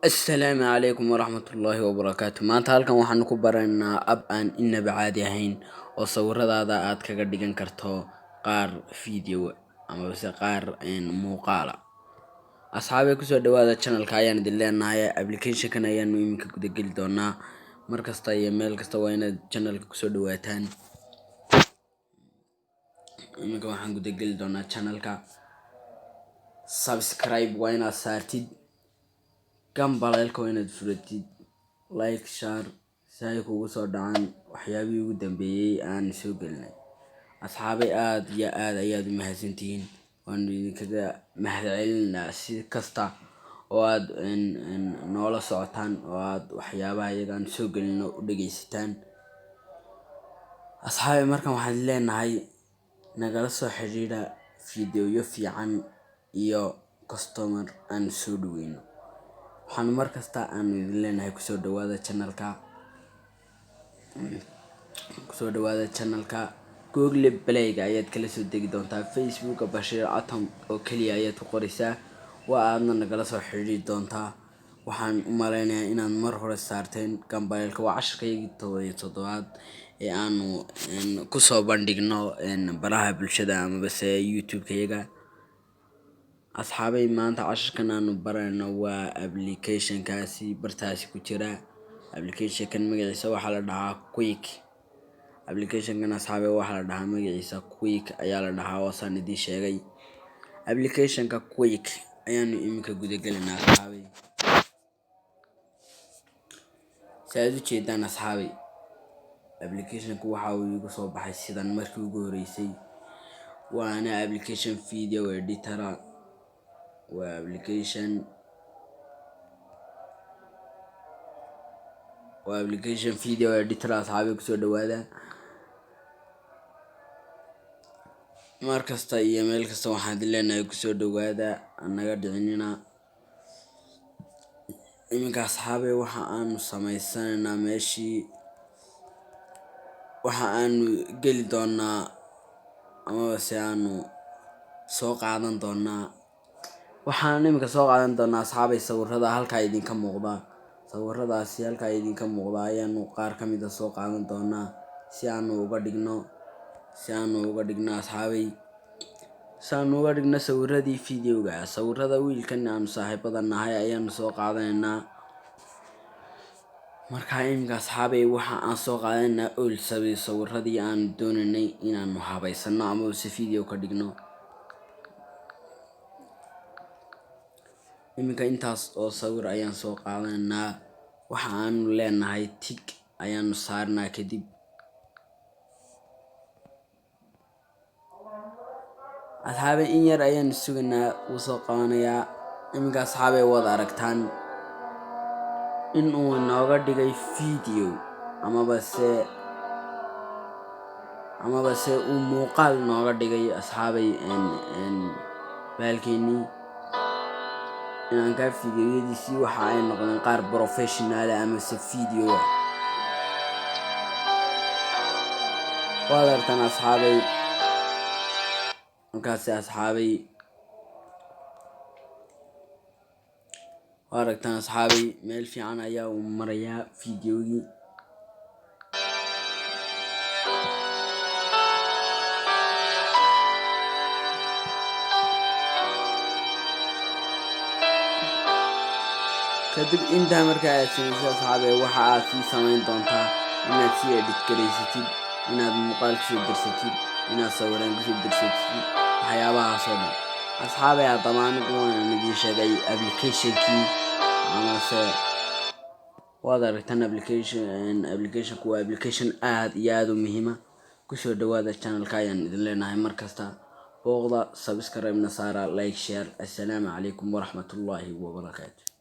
السلام عليكم ورحمة الله وبركاته. maanta halkan waxaan ku baraynaa ab aan inaba caadi ahayn oo sawiradaada aad kaga dhigan karto qaar video ama qaar muuqaala. asxaabay kusoo dhawaada channelka ayaan idin leenahay. application-kan ayaanu iminka guda geli doonaa. markasta iyo meel kasta waa inaad channelka kusoo dhawaataan. iminka waxaan guda geli doonaa channelka. subscribe waa inaad saartid, gambaleelka waa inaad furatid, like, share si ay kugu soo dhacaan waxyaabihii ugu dambeeyay aan soo gelinay. asxaabay aad iyo aad ayaad u mahadsantihiin. waan idinkaga mahadcelinaa si kasta oo aad noola socotaan oo aad waxyaabaha iyagaan soo gelino u dhageysataan. asxaabay markan waxaan leenahay nagala soo xiriira fiidiyoyo fiican iyo customer aan soo dhaweyno. waxaan markasta aan idin leenahay kusoo dhawaada channelka. google playga ayaad kala soo degi doontaa. facebooka bashiir atom oo kaliya ayaad ku qoraysaa, waa aadna nagala soo xiriiri doontaa. waxaan u maleynayaa inaad mar hore saarteen gambaleelka. waa casharkaygii 17aad ee aanu kusoo bandhigno baraha bulshada ama youtube-kayaga. asxaabay maanta casharkan aanu barayno waa application-kaasi bartaasi ku jira. application-kan magaciisa waxaa la dhahaa quick. application-kan asxaabay waxaa la dhahaa magaciisa quick ayaa la dhahaa, waasaan idiin sheegay. application-ka quick ayaanu iminka guda gelinaa asxaabay. si aad u jeedaan asxaabay, application-ku waxa uu igu soo baxay sidan markii ugu horeysay. waana application video editor. waa application video editor. asxaabay kusoo dhawaada. markasta iyo meel kasta waxaan idin leenahay kusoo dhawaada, anaga dhicinina. iminka asxaabay waxa aanu samaysanaynaa meeshii. waxa aanu geli doonaa ama aanu soo qaadan doonaa. waxaan iminka soo qaadan doonaa asxaabay sawirada halkaa idinka muuqda. sawiradaasi halkaa idinka muuqda ayaanu qaar ka mid ah soo qaadan doonaa si aanu uga dhigno asxaabay, si aanu uga dhigno sawiradii videoga. sawirada wiilkan aanu saaxiibada nahay ayaanu soo qaadanaynaa. markaa iminka asxaabay waxa aan soo qaadanaynaa old sawiradii aanu doonaynay inaanu habaysano ama video ka dhigno. iminka intaas oo sawir ayaan soo qaadanaynaa. waxa aanu leenahay tig ayaanu saarnaa. kadib asxaabay in yar ayaanu sugaynaa, wuu soo qabanayaa. iminka asxaabay waad aragtaan in uu inooga dhigay video amaba se uu muuqaal nooga dhigay asxaabay baalkeenii. inanka fiidiyoyadiisii waxa ay noqdeen qaar professional ama video ah. waad aragtaan asxaabay. markaasi asxaabay waad aragtaan asxaabay meel fiican ayaa uu marayaa videogii. kadib intaa markaa aad samayso asxaabay waxa aad sii samayn doontaa inaad sii edit garaysatid, inaad muuqaal kusoo darsatid, inaad sawiraan kusoo darsatid, waxyaabahaasoo dhan. asxaabay haddaba anigu waan idiin sheegay application-kii amase waad aragtaan application-ku waa application aad iyo aad u muhiima. kusoo dhawaada channelka ayaan idin leenahay. markasta booqda, subscribe na saara, like, share. assalaamu calaykum waraxmatullaahi wabarakaatu.